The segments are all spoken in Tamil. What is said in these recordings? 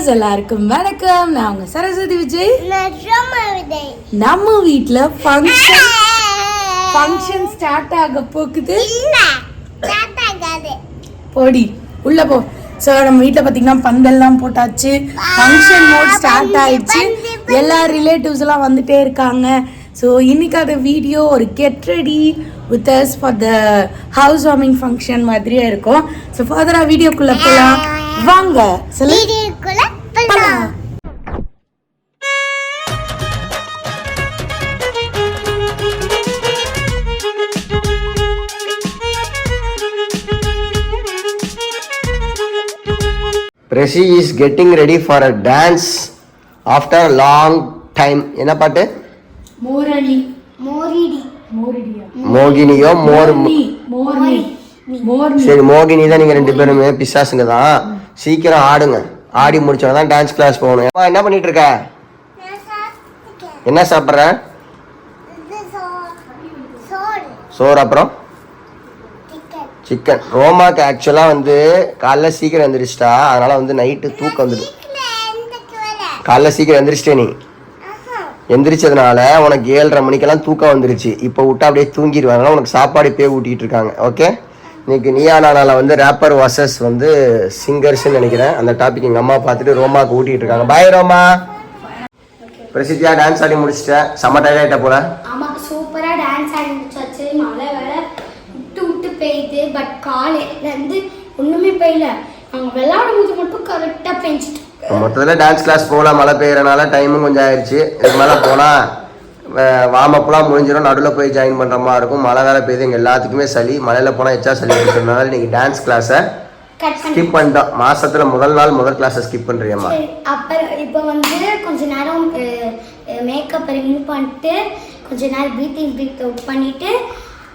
வியூவர்ஸ் எல்லாருக்கும் வணக்கம். நான் உங்க சரஸ்வதி விஜய். நம்ம வீட்ல ஃபங்க்ஷன் ஸ்டார்ட் ஆக போகுது. போடி உள்ள போ. ஸோ நம்ம வீட்டில் பார்த்தீங்கன்னா பந்தல்லாம் போட்டாச்சு. ஃபங்க்ஷன் மோட் ஸ்டார்ட் ஆயிடுச்சு. எல்லா ரிலேட்டிவ்ஸ் எல்லாம் வந்துட்டே இருக்காங்க. ஸோ இன்னைக்கான வீடியோ ஒரு get ready with us for the house warming function மாதிரியே இருக்கும். ஸோ ஃபர்தராக வீடியோக்குள்ளே போகலாம் வாங்க. Presi is getting ready for a dance after a long time. என்ன பாட்டு? மோரணி மோகினியோ மோர்னி. சரி, மோகினி தான். நீங்க ரெண்டு பேருமே பிசாசுங்க தான். சீக்கிரம் ஆடுங்க. ஆடி முடிச்சோட தான் டான்ஸ் கிளாஸ் போகணும். என்ன பண்ணிட்டு இருக்க? என்ன சாப்பிட்ற? சோறு. அப்புறம் சிக்கன். ரோமாக்கு ஆக்சுவலாக வந்து காலைல சீக்கிரம் எழுந்திரிச்சிட்டா, அதனால வந்து நைட்டு தூக்கம் வந்துடும். காலைல சீக்கிரம் எழுந்திரிச்சிட்டே, நீ எந்திரிச்சதுனால உனக்கு 7:30 மணிக்கெல்லாம் தூக்கம் வந்துருச்சு. இப்போ விட்டா அப்படியே தூங்கிடுவாங்க. உனக்கு சாப்பாடு போய் ஊட்டிகிட்டு இருக்காங்க. ஓகே, இன்னைக்கு நீயா நானால வந்து ரேப்பர் வாசஸ் வந்து சிங்கர்ஸ்ன்னு நினைக்கிறேன். அந்த டாபிக் எங்கள் அம்மா பார்த்துட்டு ரோமாவுக்கு ஊட்டிகிட்டு இருக்காங்க. பாய் ரோமா. பிரசித்தியா டான்ஸ் ஆடி முடிச்சிட்டேன். செம்ம டயர்ட் ஆகிட்ட போல. ஆமாம், சூப்பராக டான்ஸ் ஆடி முடிச்சாச்சு. மழை வேற விட்டு பெய்யுது. பட் காலையிலேருந்து ஒன்றுமே பெய்யல. அவங்க விளையாடும் போது மட்டும் கரெக்டாக பெஞ்சிட்டு. மொத்தத்தில் டான்ஸ் கிளாஸ் போகலாம். மழை பெய்யறனால டைமும் கொஞ்சம் ஆயிடுச்சு. இதுக்கு மேலே போனால் வார்மப்லாம் முடிஞ்சிடும். நடுவில் போய் ஜாயின் பண்ணுற மாதிரி இருக்கும். மழை வேலை பெய்யுது. எங்கள் எல்லாத்துக்குமே சளி. மழையில் போனால் எச்சா சளி எடுத்துறதுனால இன்றைக்கி டான்ஸ் கிளாஸை ஸ்கிப் பண்ணிட்டோம். மாதத்தில் முதல் கிளாஸை ஸ்கிப் பண்ணுறியம்மா. அப்புறம் இப்போ வந்து கொஞ்ச நேரம் மேக்கப் ரிமூவ் பண்ணிட்டு கொஞ்ச நேரம் ப்ரீத் அவுட் பண்ணிவிட்டு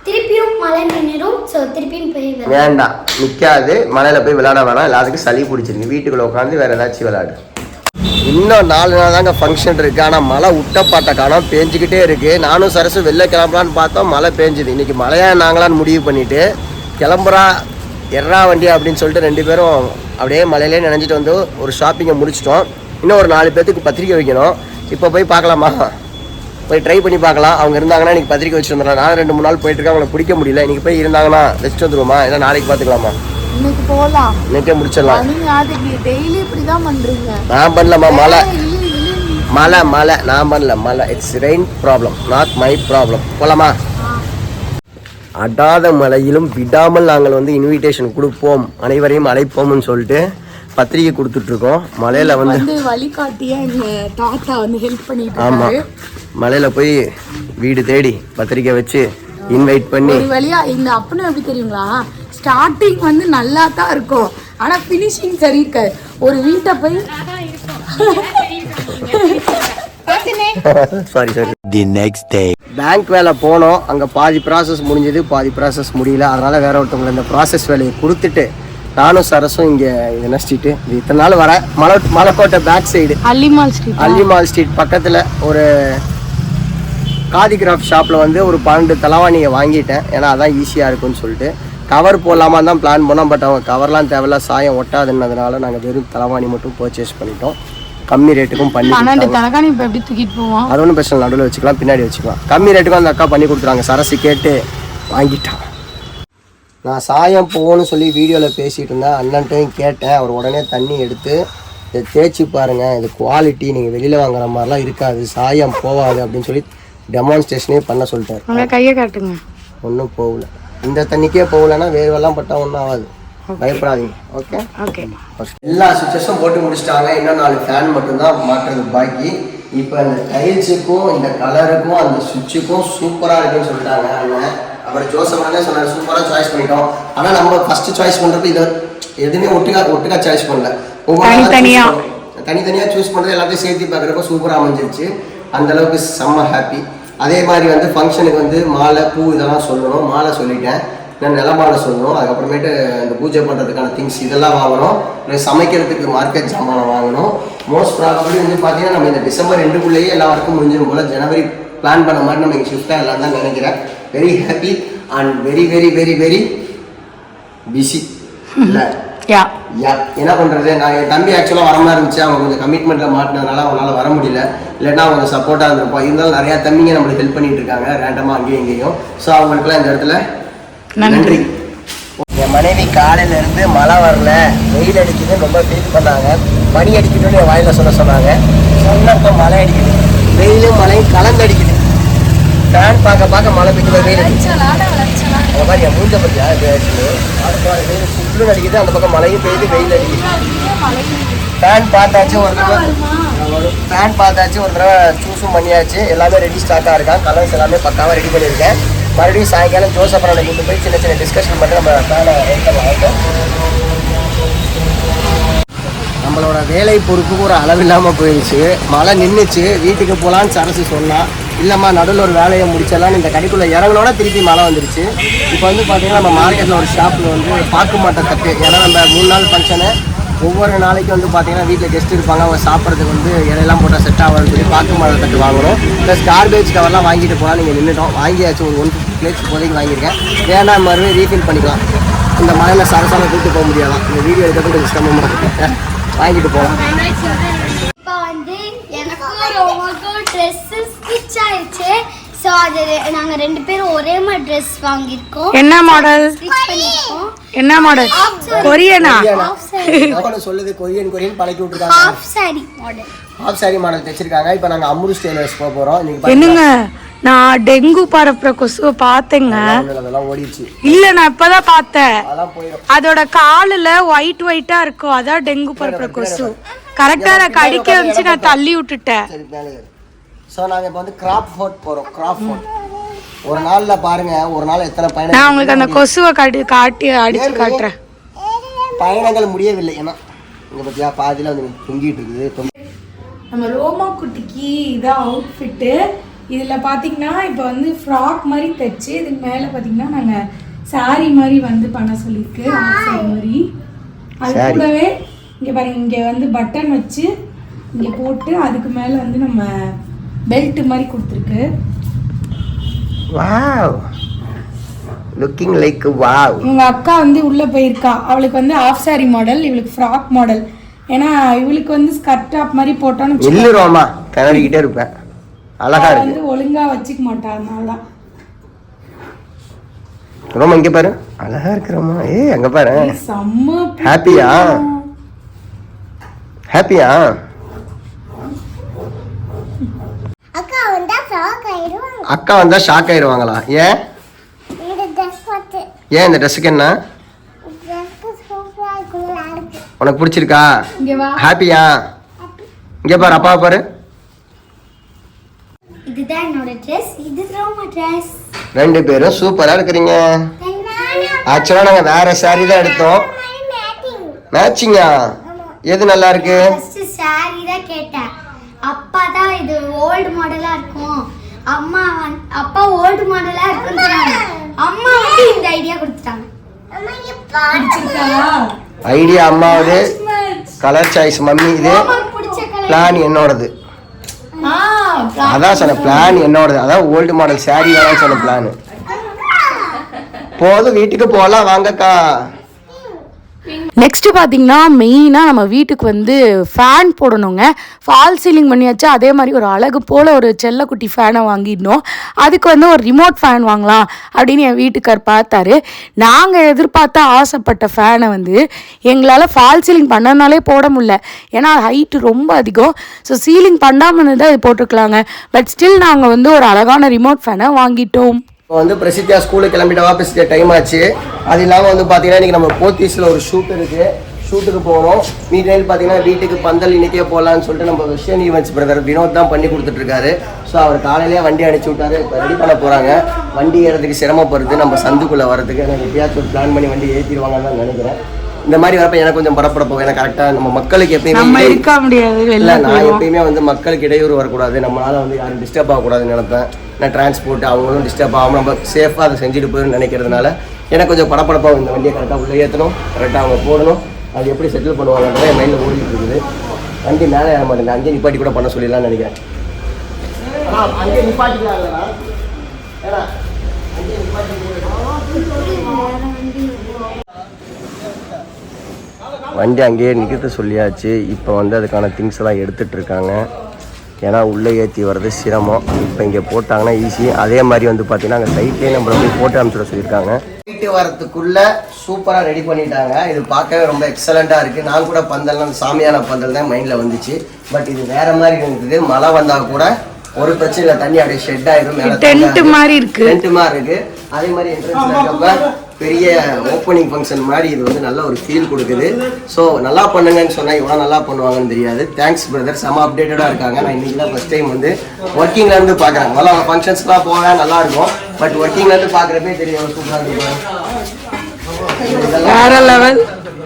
திருப்பியும் மழை நின்றுடும். ஸோ திருப்பியும் போய் வேண்டாம், நிற்காது. மழையில் போய் விளையாட வேணாம். எல்லாத்துக்கும் சளி பிடிச்சிருக்கு. வீட்டுக்குள்ளே உட்காந்து வேறு ஏதாச்சும் விளையாடு. இன்னும் 4 நாள் தாங்க ஃபங்க்ஷன் இருக்குது. ஆனால் மழை விட்டப்பாட்ட காலம் பேஞ்சிக்கிட்டே இருக்குது. நானும் சரசு வெளில கிளம்பலான்னு பார்த்தோம். மழை பேஞ்சுது. இன்றைக்கி மழையாக நாங்களான்னு முடிவு பண்ணிவிட்டு கிளம்புறா எறா வண்டி அப்படின்னு சொல்லிட்டு 2 பேரும் அப்படியே மழையிலே நினைஞ்சிட்டு வந்து ஒரு ஷாப்பிங்கை முடிச்சிட்டோம். இன்னும் ஒரு 4 பேர்த்துக்கு பத்திரிக்கை வைக்கணும். இப்போ போய் பார்க்கலாமா? போய் ட்ரை பண்ணி பார்க்கலாம். அவங்க இருந்தாங்கன்னா இன்றைக்கி பத்திரிக்கை வச்சு வந்துடலாம். நான் 2-3 நாள் போயிட்டுருக்கேன். அவங்களை பிடிக்க முடியல. இன்றைக்கி போய் இருந்தாங்கன்னா வச்சுட்டு வந்துடுவோமா? இல்லை நாளைக்கு பார்த்துக்கலாமா? இன்னைக்கு போகலாம். இன்னைக்கே முடிச்சிடலாம். டெய்லி இப்படி தான் பண்ணுறீங்க. நான் பண்ணலம்மா. மழை நான் பண்ணல. மழை it's rain problem, not my problem. போகலாமா? அடாத மழையிலும் விடாமல் நாங்கள் வந்து இன்விடேஷன் கொடுப்போம், அனைவரையும் அழைப்போம்னு சொல்லிட்டு பத்திரிக்கை கொடுத்துட்ருக்கோம். மலையில் வந்து வழிகாட்டியா எங்கள் தாத்தா வந்து ஹெல்ப் பண்ணிட்டு. ஆமாம், மலையில் போய் வீடு தேடி பத்திரிக்கை வச்சு இன்வைட் பண்ணி வழியா இந்த அப்பன்னு எப்படி தெரியுங்களா? ஸ்டார்டிங் வந்து நல்லா தான் இருக்கும், ஆனால் ஃபினிஷிங் சரி இருக்காது. ஒரு வீட்டை போய் sorry the next day bank வேலை போனோம். அங்கே பாதி ப்ராசஸ் முடிஞ்சது, பாதி ப்ராசஸ் முடியல. அதனால் வேற ஒருத்தவங்களை இந்த ப்ராசஸ் வேலையை கொடுத்துட்டு நானும் சரஸும் இங்கே என்ன ஸ்ட்ரீட்டு இது இத்தனை நாள் வர மலைக்கோட்டை பேக் சைடு அல்லிமால் ஸ்ட்ரீட் பக்கத்தில் ஒரு காதி கிராஃப்ட் ஷாப்பில் வந்து ஒரு 12 தலவாணியை வாங்கிட்டேன். ஏன்னா அதான் ஈஸியாக இருக்குன்னு சொல்லிட்டு கவர் போடலாமான்னு தான் பிளான் பண்ணோம். பட் அவங்க கவர்லாம் தேவையில்ல, சாயம் ஒட்டாதுன்னதுனால நாங்கள் வெறும் தலவாணி மட்டும் பர்ச்சேஸ் பண்ணிட்டோம். கம்மி ரேட்டுக்கும் பண்ணி அது ஒன்றும் பிரச்சனை. நடுவில் வச்சுக்கலாம், பின்னாடி வச்சுக்கலாம். கம்மி ரேட்டுக்கும் அந்த அக்கா பண்ணி கொடுத்துருவாங்க. சரசு கேட்டு வாங்கிட்டான். நான் சாயம் போகணும்னு சொல்லி வீடியோவில் பேசிகிட்டு இருந்தேன். அண்ணன்ட்டையும் கேட்டேன். அவர் உடனே தண்ணி எடுத்து இதை தேய்ச்சி பாருங்கள், இது குவாலிட்டி நீங்கள் வெளியில் வாங்குற மாதிரிலாம் இருக்காது, சாயம் போகாது அப்படின்னு சொல்லி டெமான்ஸ்ட்ரேஷனே பண்ண சொல்லிட்டார். கையை காட்டுங்க. ஒன்றும் போகல. இந்த தண்ணிக்கே போகலன்னா வேர்வெல்லாம் பட்டால் ஒன்றும் ஆகாது. பயப்படாதீங்க. Okay okay. எல்லா சுவிட்சஸும் போட்டு முடிச்சிட்டாங்க. இன்னும் 4 ஃபேன் மட்டும்தான் மாற்றுறது பாக்கி. இப்போ இந்த டைல்ஸுக்கும் இந்த கலருக்கும் அந்த சுவிட்சுக்கும் சூப்பராக இருக்குன்னு சொல்லிட்டாங்க அண்ணன். அப்புறம் ஜோசப்னே சொன்னார் சூப்பராக சாய்ஸ் பண்ணிட்டோம். ஆனால் நம்ம ஃபஸ்ட்டு சாய்ஸ் பண்ணுறப்ப இதை எதுவுமே ஒட்டுக்கா சாய்ஸ் பண்ணல. தனித்தனியாக சூஸ் பண்ணுறது எல்லாத்தையும் சேர்த்து பார்க்குறப்ப சூப்பராக அமைஞ்சிருச்சு. அந்தளவுக்கு செம்ம ஹாப்பி. அதே மாதிரி வந்து ஃபங்க்ஷனுக்கு வந்து மாலை பூ இதெல்லாம் சொல்லணும். மாலை சொல்லிட்டேன். நான் நிலமாலை சொல்லணும். அதுக்கப்புறமேட்டு இந்த பூஜை பண்ணுறதுக்கான திங்ஸ் இதெல்லாம் வாங்கணும். சமைக்கிறதுக்கு மார்க்கெட் சாமானை வாங்கணும். மோஸ்ட் ப்ராபபிளி வந்து பார்த்தீங்கன்னா நம்ம இந்த டிசம்பர் 2க்குள்ளேயே எல்லா ஒர்க்கும் முடிஞ்சிடும் போல். ஜனவரி பிளான் பண்ண மாதிரி நம்ம இங்கே ஷிஃப்டாக எல்லாம் தான் நினைக்கிறேன். Very happy and very very very very busy. இல்லை என்ன பண்ணுறது, நான் என் தம்பி ஆக்சுவலாக வர மாதிரி இருந்துச்சு, அவங்க கொஞ்சம் கமிட்மெண்ட்டில் மாட்டினதுனால அவனால் வர முடியல, இல்லைன்னா அவங்க சப்போர்ட்டாக இருந்திருப்போம். இருந்தாலும் நிறையா தம்பிங்க நம்மளுக்கு ஹெல்ப் பண்ணிட்டு இருக்காங்க ரேண்டமாக அங்கேயும் இங்கேயும். ஸோ அவங்களுக்குலாம் இந்த இடத்துல நன்றி. என் மனைவி காலையிலேருந்து மழை வரல, வெயில் அடிக்குதுன்னு ரொம்ப ஃபீல் பண்ணாங்க. பனி அடிக்கணும்னு என் வாயில் சொன்னாங்க. சொன்னப்போ மழை அடிக்குது, வெயிலும் மழையும் கலந்து அடிக்குது. ஃபேன் பார்க்க மழை பெய்யுது, வெயில் அடிக்குது. அந்த மாதிரி என் மூஞ்ச பற்றியா பேசுது. வெயில் சுற்றுன்னு அடிக்குது, அந்த பக்கம் மழையும் பெய்யுது, வெயில் அடிக்குது. ஃபேன் பார்த்தாச்சு ஒரு தடவை சூஸும் பண்ணியாச்சு. எல்லாமே ரெடி ஸ்டாக்காக இருக்கான். கலர்ஸ் எல்லாமே பக்காவாக ரெடி பண்ணியிருக்கேன். மறுபடியும் சாயங்காலம் ஜோசப் அவனை கூட்டு போய் சின்ன டிஸ்கஷன் பண்ணி நம்ம ஃபேனை வாங்கிட்டோம். நம்மளோட வேலை பொறுப்புக்கு ஒரு அளவு இல்லாமல் போயிடுச்சு. மழை நின்றுச்சு, வீட்டுக்கு போகலான்னு சரசு சொன்னால், இல்லைம்மா நடுவில் ஒரு வேலையை முடிச்சிடலான்னு இந்த கடைக்குள்ளே இறங்கினோன்னா திருப்பி மழை வந்துருச்சு. இப்போ வந்து பார்த்தீங்கன்னா நம்ம மார்க்கெட்டில் ஒரு ஷாப்பில் வந்து பாக்கு மாட்டை தட்டு, ஏன்னா நம்ம 3 நாள் ஃபங்க்ஷனு, ஒவ்வொரு நாளைக்கு வந்து பார்த்தீங்கன்னா வீட்டில் கெஸ்ட் இருப்பாங்க, அவங்க சாப்பிட்றதுக்கு வந்து இலையெல்லாம் போட்டால் செட் ஆகும்னு சொல்லி பாக்கு மாட்டை தட்டு வாங்குகிறோம். ப்ளஸ் கார்பேஜ் கவர்லாம் வாங்கிட்டு போகலாம். நீங்கள் நின்றுட்டோம், வாங்கியாச்சு. ஒரு 150 பிளேட்ஸ் இப்போதைக்கு வாங்கியிருக்கேன். வேணாம் மறுபடியும் ரீஃபில் பண்ணிக்கலாம். இந்த மழையில் சரசாரம் கூப்பிட்டு போக முடியாதான், இந்த வீடியோ எடுக்கிறது கொஞ்சம் சிரமமாக இருக்கு. வாங்கிட்டு போகலாம். இப்போ வந்து எனக்கு ட்ரெஸ்ஸு ஸ்டிச் ஆயிடுச்சு. ஸோ அது நாங்கள் 2 பேரும் ஒரே மாதிரி ட்ரெஸ் வாங்கியிருக்கோம். என்ன மாடல்? என்ன மாடல்? கொரியனா? சொல்லுது கொரியன் பழக்கி விட்டுருக்காங்க. ஹாஃப் சாரி மாடல் தைச்சிருக்காங்க. இப்போ நாங்கள் அம்முரு ஸ்டைலர்ஸ் போக போகிறோம். என்னங்க, நான் டெங்கு பரப்புற கொசுவை பார்த்தேங்க. அதெல்லாம் ஓடிடுச்சு. இல்ல, நான் இப்பதான் பார்த்தேன். அதோட காலில் ஒயிட்டா இருக்கும், அதான் டெங்கு பரப்புற கொசு. கரெக்டா நான் கடிக்க வச்சு நான் தள்ளி விட்டுட்டேன். ஸோ நாங்கள் இப்போ வந்து கிராப் ஃபோர்ட் போகிறோம். கிராப் ஃபோர்ட் ஒரு நாளில் பாருங்க, ஒரு நாள் எத்தனை பயணம். நான் உங்களுக்கு அந்த கொசுவை காட்டி அடிச்சு காட்டுறேன். பயணங்கள் முடியவில்லை, ஏன்னா இங்கே பார்த்தியா பாதியில் வந்து தொங்கிட்டு இருக்குது. நம்ம ரோமா குட்டிக்கு இதான் அவுட்ஃபிட்டு. இதில் பார்த்தீங்கன்னா இப்போ வந்து ஃப்ராக் மாதிரி தைச்சு, இதுக்கு மேலே பார்த்தீங்கன்னா நாங்கள் சாரீ மாதிரி வந்து பண்ண சொல்லியிருக்கு. சாரி மாதிரி அது கூடவே இங்கே பாருங்க, இங்கே வந்து பட்டன் வச்சு இங்கே போட்டு அதுக்கு மேலே வந்து நம்ம பெல்ட் மாதிரி கொடுத்துருக்கு. Wow, looking like wow. இவங்க அக்கா வந்து உள்ளே போயிருக்கா. அவளுக்கு வந்து ஆஃப் சாரி மாடல், இவளுக்கு ஃப்ராக் மாடல். ஏன்னா இவளுக்கு வந்து ஸ்கர்ட் டாப் மாதிரி போட்டோன்னு இல்லை ரோமா கிளறிக்கிட்டே இருப்பேன். அழகா இருக்கு, வந்து ஒழுங்கா வச்சுக்க மாட்டா, அதனாலதான். ரோமா இங்க பாரு, அழகா இருக்கு ரோமா. அங்க பாரு, செம்ம ஹாப்பியா? ஹாப்பியா? அக்கா வந்தா ஷாக் ஆயிடுவாங்களா? ஏன் இந்த ட்ரெஸ்ஸுக்கு என்ன? உனக்கு பிடிச்சிருக்கா? ஹாப்பியா? இங்க பாரு, அப்பா பாரு. இதுதான் என்னோட ட்ரெஸ், இது ரோமா ட்ரெஸ். 2 பேரும் சூப்பரா இருக்கிறீங்க. ஆக்சுவலா நாங்க வேற சாரி தான் எடுத்தோம். மேட்சிங்கா? எது நல்லா இருக்கு? ஃபர்ஸ்ட் சாரி தான் கேட்டேன். அப்பா தான் இது ஓல்ட் மாடலா இருக்கும், அப்பா ஓல்ட் மாடலா இருக்குன்னு சொன்னாங்க. அம்மா வந்து இந்த ஐடியா கொடுத்துட்டாங்க. ஐடியா அம்மாவது, கலர் சாய்ஸ் மம்மி. இது பிளான் என்னோடது. அதான் சொன்ன பிளான் என்னோடது. அதான் ஓல்டு மாடல் சாரி தான் சொன்ன பிளான். போதும், வீட்டுக்கு போகலாம் வாங்கக்கா. நெக்ஸ்ட் பார்த்தீங்கன்னா மெயினாக நம்ம வீட்டுக்கு வந்து ஃபேன் போடணுங்க. ஃபால் சீலிங் பண்ணியாச்சு. அதே மாதிரி ஒரு அழகு போல் ஒரு செல்லக்குட்டி ஃபேனை வாங்கிடணும். அதுக்கு வந்து ஒரு ரிமோட் ஃபேன் வாங்கலாம் அப்படின்னு என் வீட்டுக்கார் பார்த்தாரு. நாங்கள் எதிர்பார்த்த ஆசைப்பட்ட ஃபேனை வந்து எங்களால் ஃபால் சீலிங் பண்ணனாலே போட முடியல, ஏன்னா ஹைட்டு ரொம்ப அதிகம். ஸோ சீலிங் பண்ணாமல் இருந்தால் இது போட்டுருக்கலாங்க. பட் ஸ்டில் நாங்கள் வந்து ஒரு அழகான ரிமோட் ஃபேனை வாங்கிட்டோம். இப்போ வந்து பிரசித்தியா ஸ்கூலுக்கு கிளம்பிட்டவா, பிரசித்தியா டைம் ஆச்சு. அது இல்லாமல் வந்து பார்த்தீங்கன்னா இன்றைக்கி நம்ம போத்தீஸில் ஒரு ஷூட் இருக்குது, ஷூட்டுக்கு போகணும். மீதியில் பார்த்தீங்கன்னா வீட்டுக்கு பந்தல் இன்றைக்கே போகலான்னு சொல்லிட்டு நம்ம விஷன் ஈவெண்ட்ஸ் பிரதர் வினோத் தான் பண்ணி கொடுத்துட்ருக்காரு. ஸோ அவர் காலையிலேயே வண்டி அனுப்பிச்சி விட்டாரு. இப்போ ரெடி பண்ண போகிறாங்க. வண்டி ஏறதுக்கு சிரமப்படுறது, நம்ம சந்துக்குள்ளே வரதுக்கு எனக்கு எப்பயாச்சும் ஒரு பிளான் பண்ணி வண்டி ஏற்றிடுவாங்கன்னு தான் நினைக்கிறேன். இந்த மாதிரி வரப்போ எனக்கு கொஞ்சம் பரப்படப்போம். ஏன்னா கரெக்டாக நம்ம மக்களுக்கு எப்பயுமே இருக்க முடியாது. இல்லை, நான் எப்பயுமே வந்து மக்களுக்கு இடையூறு வரக்கூடாது, நம்மளால் வந்து யாரும் டிஸ்டர்ப் ஆகக்கூடாதுன்னு நினைப்பேன். நான் டிரான்ஸ்போர்ட் அவங்களும் டிஸ்டர்ப் ஆகாமல் நம்ம சேஃபாக அதை செஞ்சுட்டு போயிடும் நினைக்கிறதுனால எனக்கு கொஞ்சம் படப்படப்பாக இந்த வண்டியை கரெக்டாக உள்ளே ஏற்றணும், கரெக்டாக அவங்க போடணும். அது எப்படி செட்டில் பண்ணுவாங்கன்றத என் மைண்டில் ஓடிட்டு இருக்குது. வண்டி மேலே ஏற மாட்டேன், அங்கே நிப்பாட்டி கூட பண்ண சொல்லிடலாம்னு நினைக்கிறேன். அங்கே நிப்பாட்டிக்கலாம் இல்லைனா ஏன்னா அங்கே நிப்பாட்டி வண்டி அங்கேயே நிற்கிறது சொல்லியாச்சு. இப்போ வந்து அதுக்கான திங்ஸ் எல்லாம் எடுத்துகிட்டு இருக்காங்க. ஏன்னா உள்ளே ஏற்றி வர்றது சிரமம். இப்போ இங்கே போட்டாங்கன்னா ஈஸி. அதே மாதிரி வந்து பார்த்தீங்கன்னா அங்கே சைட்லேயே நம்மளை போய் போட்டு அனுப்பிச்சிட சொல்லியிருக்காங்க. வீட்டு வரத்துக்குள்ளே சூப்பராக ரெடி பண்ணிட்டாங்க. இது பார்க்கவே ரொம்ப எக்ஸலண்ட்டாக இருக்குது. நான் கூட பந்தல்லாம் சாமியான பந்தல் தான் மைண்டில் வந்துச்சு. பட் இது வேறு மாதிரி இருந்தது. மழை வந்தால் கூட ஒரு பிரச்சனை இல்லை, தண்ணி அப்படியே ஷெட் ஆயிரும். டென்ட் மாதிரி இருக்கு, டென்ட் மாதிரி இருக்கு. அதே மாதிரி என்ட்ரன்ஸ்ல இருக்கப்ப பெரிய ஓப்பனிங் ஃபங்க்ஷன் மாதிரி இது வந்து நல்ல ஒரு ஃபீல் கொடுக்குது. ஸோ நல்லா பண்ணுங்கன்னு சொன்னால் இவ்வளோ நல்லா பண்ணுவாங்கன்னு தெரியாது. தேங்க்ஸ் பிரதர், செம்ம அப்டேட்டடாக இருக்காங்க. நான் இன்னைக்கு தான் ஃபர்ஸ்ட் டைம் வந்து ஒர்க்கிங்லேருந்து பார்க்குறேன். நல்லா ஃபங்க்ஷன்ஸ்லாம் போவேன், நல்லா இருக்கும். பட் ஒர்க்கிங்லேருந்து பார்க்குறப்பே தெரியும் சூப்பராக இருக்கும். வேற லெவல்.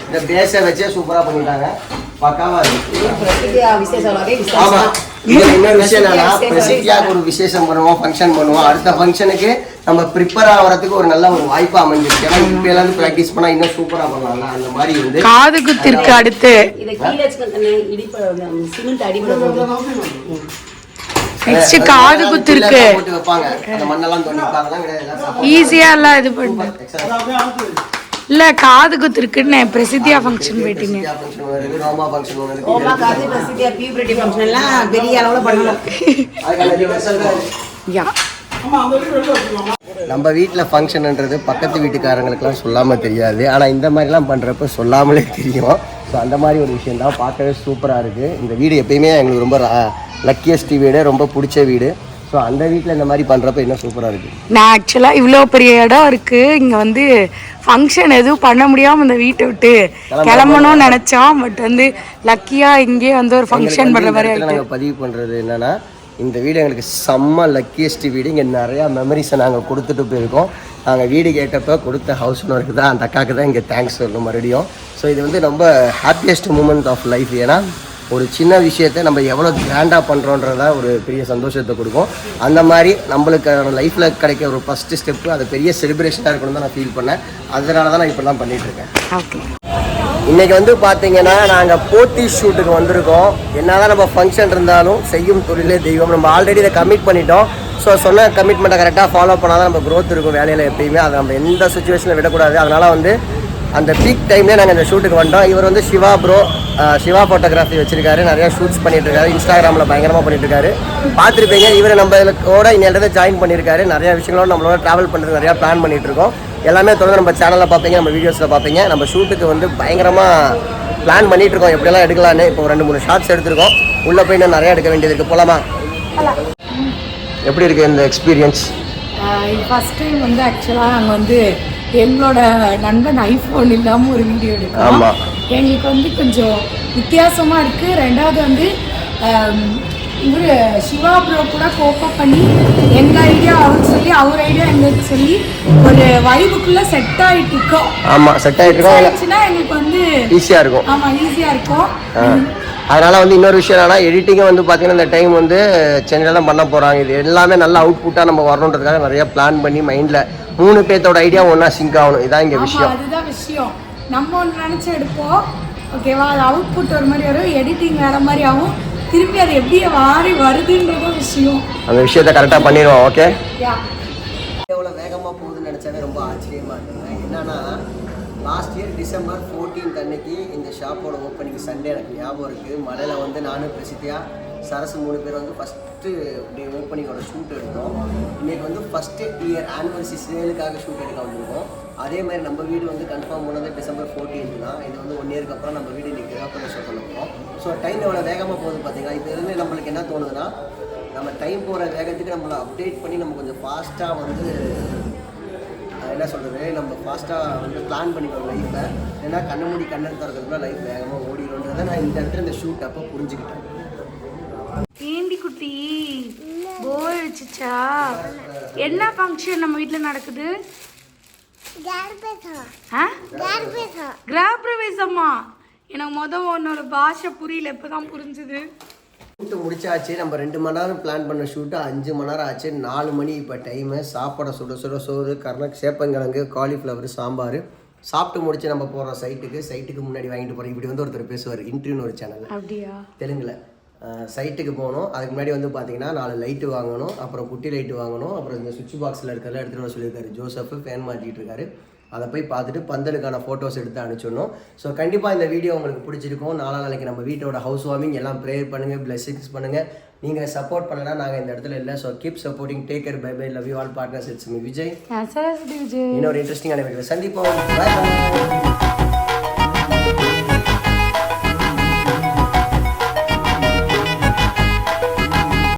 இந்த பேஸை வச்சே சூப்பராக பண்ணிட்டாங்க, பக்காவா இருக்கு. ஆமா, இது இன்னொரு விஷயம் என்னன்னா, பிரசித்தியாக ஒரு விசேஷம் பண்ணுவோம், ஃபங்க்ஷன் பண்ணுவோம். அடுத்த ஃபங்க்ஷனுக்கு நம்ம ப்ரிப்பேர் ஆகிறதுக்கு ஒரு நல்ல ஒரு வாய்ப்பு அமைஞ்சிருக்கு. ஏன்னா இப்போ எல்லாம் ப்ராக்டிஸ் பண்ணா இன்னும் சூப்பரா பண்ணலாம்ல. அந்த மாதிரி வந்து காது குத்திருக்கு. அடுத்து நெக்ஸ்ட் காது குத்திருக்கு. போட்டு வைப்பாங்க, அந்த மண்ணெல்லாம் தோண்டிப்பாங்கலாம் கிடையாது. ஈஸியா எல்லாம் இது பண்ணு. இல்ல காது குத்திருக்குன்னு பிரசித்தியா ஃபங்க்ஷன் போயிட்டீங்க. ரோமா ஃபங்க்ஷன் ஒன்று இருக்கு. ஓமா காது பிரசித்தியா பியூபர்ட்டி ஃபங்க்ஷன் எல்லாம் பெரிய அளவுல பண்ணலாம். யா, நம்ம வீட்டில் ஃபங்க்ஷன்ன்றது பக்கத்து வீட்டுக்காரங்களுக்குலாம் சொல்லாமல் தெரியாது. ஆனால் இந்த மாதிரிலாம் பண்ணுறப்ப சொல்லாமலே தெரியும். ஸோ அந்த மாதிரி ஒரு விஷயம் தான், பார்க்கவே சூப்பராக இருக்குது. இந்த வீடு எப்பயுமே எங்களுக்கு ரொம்ப லக்கியஸ்ட் வீடு, ரொம்ப பிடிச்ச வீடு. ஸோ அந்த வீட்டில் இந்த மாதிரி பண்ணுறப்ப இன்னும் சூப்பராக இருக்குது. நான் ஆக்சுவலாக இவ்வளோ பெரிய இடம் இருக்குது, இங்கே வந்து ஃபங்க்ஷன் எதுவும் பண்ண முடியாமல் இந்த வீட்டை விட்டு கிளம்பணும்னு நினச்சோம். பட் வந்து லக்கியாக இங்கே வந்து ஒரு ஃபங்க்ஷன் பண்ணுற மாதிரி ஆகிட்டு. நாங்கள் பதிவு பண்ணுறது என்னென்னா, இந்த வீடு எங்களுக்கு செம்ம லக்கியஸ்ட் வீடு. இங்கே நிறையா மெமரிஸை நாங்கள் கொடுத்துட்டு போயிருக்கோம். நாங்கள் வீடு கேட்டப்போ கொடுத்த ஹவுஸ் ஓனருக்கு தான், அந்த அக்காவுக்கு தான் இங்கே தேங்க்ஸ் சொல்லணும் மறுபடியும். ஸோ இது வந்து ரொம்ப ஹாப்பியஸ்ட் மூமெண்ட் ஆஃப் லைஃப். ஏன்னா ஒரு சின்ன விஷயத்தை நம்ம எவ்வளோ கிராண்டாக பண்ணுறோன்றதா ஒரு பெரிய சந்தோஷத்தை கொடுக்கும். அந்த மாதிரி நம்மளுக்கு லைஃப்பில் கிடைக்க ஒரு ஃபஸ்ட்டு ஸ்டெப்பு அது பெரிய செலிப்ரேஷனாக இருக்கணும் தான் நான் ஃபீல் பண்ணேன். அதனால தான் நான் இப்போலாம் பண்ணிகிட்ருக்கேன். ஓகே, இன்றைக்கி வந்து பார்த்தீங்கன்னா நாங்கள் போத்தி ஷூட்டுக்கு வந்திருக்கோம். என்ன தான் நம்ம ஃபங்க்ஷன் இருந்தாலும் செய்யும் தொழிலே தெய்வம். நம்ம ஆல்ரெடி இதை கமிட் பண்ணிட்டோம். ஸோ சொன்ன கமிட்மெண்ட்டை கரெக்டாக ஃபாலோ பண்ணால் தான் நம்ம க்ரோத் இருக்கும் வேலையில் எப்பயுமே. அதை நம்ம எந்த சுச்சுவேஷனில் விடக்கூடாது. அதனால் வந்து அந்த பீக் டைம்லேயே நாங்கள் இந்த ஷூட்டுக்கு வந்துட்டோம். இவர் வந்து சிவா ப்ரோ, சிவா ஃபோட்டோகிராஃபி வச்சிருக்காரு, நிறையா ஷூட்ஸ் பண்ணிட்டுருக்காரு, இன்ஸ்டாகிராமில் பயங்கரமாக பண்ணிட்டுருக்காரு, பார்த்துருப்பீங்க. இவர் நம்மளோட இன்னிலிருந்து ஜாயின் பண்ணியிருக்காரு. நிறையா விஷயங்களோட நம்மளோட ட்ராவல் பண்ணுறது நிறையா பிளான் பண்ணிகிட்ருக்கோம். எல்லாமே தொடர்ந்து நம்ம சேனலில் பார்ப்பீங்க, நம்ம வீடியோஸில் பார்ப்பீங்க. நம்ம ஷூட்டுக்கு வந்து பயங்கரமாக பிளான் பண்ணிகிட்ருக்கோம், எப்படியெல்லாம் எடுக்கலான்னு. இப்போ 2-3 ஷார்ட்ஸ் எடுத்துருக்கோம். உள்ளே போய் இன்னும் நிறையா எடுக்க வேண்டியது இருக்குது. போகலாமா? எப்படி இருக்குது இந்த எக்ஸ்பீரியன்ஸ்? ஃபர்ஸ்ட் டைம் வந்து ஆக்சுவலாக நாங்கள் வந்து எங்களோட நண்பன் ஐஃபோன் இல்லாமல் ஒரு வீடியோ எடுக்கிறோம். எங்களுக்கு வந்து கொஞ்சம் வித்தியாசமாக இருக்குது. ரெண்டாவது வந்து இவர் சிவா ப்ரோ கூட கோப்பப் பண்ணி எங்கள் ஐடியா அவருக்கு சொல்லி அவர் ஐடியா எங்களுக்கு சொல்லி ஒரு வைபுக்குள்ளே செட் ஆகிட்டு இருக்கோம். ஆமாம், செட் ஆகிட்டு இருக்கோம். எங்களுக்கு வந்து ஈஸியாக இருக்கும். ஆமாம், ஈஸியாக இருக்கும். அதனால் வந்து இன்னொரு விஷயம் என்னன்னா, எடிட்டிங்கை வந்து பார்த்தீங்கன்னா இந்த டைம் வந்து சென்னையில் தான் பண்ண போகிறாங்க. இது எல்லாமே நல்ல அவுட்புட்டாக நம்ம வரணுன்றதுக்காக நிறையா பிளான் பண்ணி மைண்டில் 3 பேர்த்தோட ஐடியா ஒன்றா சிங்க் ஆகணும். இதான் இங்கே விஷயம். அதுதான் விஷயம். நம்ம ஒன்று நினச்சி எடுப்போம், ஓகேவா? அது அவுட்புட் ஒரு மாதிரி வரும், எடிட்டிங் வேறு மாதிரி ஆகும், திருப்பி அது எப்படி மாறி வருதுன்றதும் விஷயம். அந்த விஷயத்தை கரெக்டாக பண்ணிடுவோம். ஓகே, எவ்வளோ வேகமாக போகுதுன்னு நினச்சாவே ரொம்ப ஆச்சரியமாக இருக்குங்க. என்னன்னா, லாஸ்ட் இயர் December 14 அன்னைக்கு இந்த ஷாப்போட ஓப்பனிங் சண்டே எனக்கு ஞாபகம் இருக்குது. மலையில் வந்து நானும் பிரசித்தியா சரசு 3 பேர் வந்து ஃபஸ்ட்டு டே ஓப்பனிங்கோட ஷூட் எடுத்தோம். இன்றைக்கி வந்து ஃபஸ்ட்டு இயர் ஆனிவர்சரி சேலுக்காக ஷூட் எடுக்க வந்திருக்கோம். அதே மாதிரி நம்ம வீடு வந்து கன்ஃபார்ம் பண்ணது December 14 தான். இது வந்து 1 இயருக்கு அப்புறம் நம்ம வீடு இன்றைக்கி கிராஃபர் ஷோ பண்ணுவோம். ஸோ டைம் எவ்வளோ வேகமாக போகுது பார்த்தீங்கன்னா. இப்போ இருந்து நம்மளுக்கு என்ன தோணுதுன்னா, நம்ம டைம் போகிற வேகத்துக்கு நம்மளை அப்டேட் பண்ணி நம்ம கொஞ்சம் ஃபாஸ்ட்டாக வந்து என்ன சொல்கிறது, நம்ம ஃபாஸ்ட்டாக வந்து பிளான் பண்ணிக்கணும் லைஃப்பை. ஏன்னா கண்ண மூடி கண்ணன் திறக்கிறதுக்குள்ள லைஃப் வேகமாக ஓடிடும்ன்றதை நான் இந்த இடத்துல இந்த ஷூட் அப்போ புரிஞ்சுக்கிட்டேன். ஏண்டி குட்டி போர் அடிச்சிச்சா? என்ன ஃபங்க்ஷன் நம்ம வீட்டில் நடக்குது? கிரகப்பிரவேசமா? எனக்கு உன்னோட பாஷை புரியல, இப்போதான் புரிஞ்சுது. ஷூட்டு முடிச்சாச்சு. நம்ம 2 மணி நேரம் பிளான் பண்ண ஷூட்டு 5 மணி நேரம் ஆச்சு. 4 மணி இப்போ டைமு. சாப்பாடை சுட சுட சோறு, சேப்பங்கிழங்கு, காலிஃப்ளவர், சாம்பார் சாப்பிட்டு முடிச்சு நம்ம போகிறோம் சைட்டுக்கு முன்னாடி வாங்கிட்டு போகிறோம். இப்படி வந்து ஒருத்தர் பேசுவார், இன்டர்வியூன்னு ஒரு சேனல், அப்படியா தெலுங்குல. சைட்டுக்கு போகணும். அதுக்கு முன்னாடி வந்து பார்த்தீங்கன்னா 4 லைட்டு வாங்கணும், அப்புறம் குட்டி லைட்டு வாங்கணும், அப்புறம் இந்த சுவிட்ச் பாக்ஸில் இருக்கிறதெல்லாம் எடுத்துகிட்டு வர சொல்லியிருக்காரு ஜோசப். ஃபேன் மாட்டிகிட்டு இருக்காரு. அதை போய் பார்த்துட்டு பந்தலுக்கான ஃபோட்டோஸ் எடுத்து அனுப்பிச்சிடணும். ஸோ கண்டிப்பாக இந்த வீடியோ உங்களுக்கு பிடிச்சிருக்கும். நாளைக்கு நம்ம வீட்டோட ஹவுஸ் வார்மிங் எல்லாம் ப்ரேயர் பண்ணுங்கள், பிளெஸிங்ஸ் பண்ணுங்கள். நீங்கள் சப்போர்ட் பண்ணலன்னா நாங்கள் இந்த இடத்துல இல்லை. So keep supporting. Take care. Bye bye. Love you all. Partners. It's me Vijay. Saraswathi Vijay. இன்னொரு இன்ட்ரெஸ்டிங்கான வீடியோ சந்திப்போம். பை.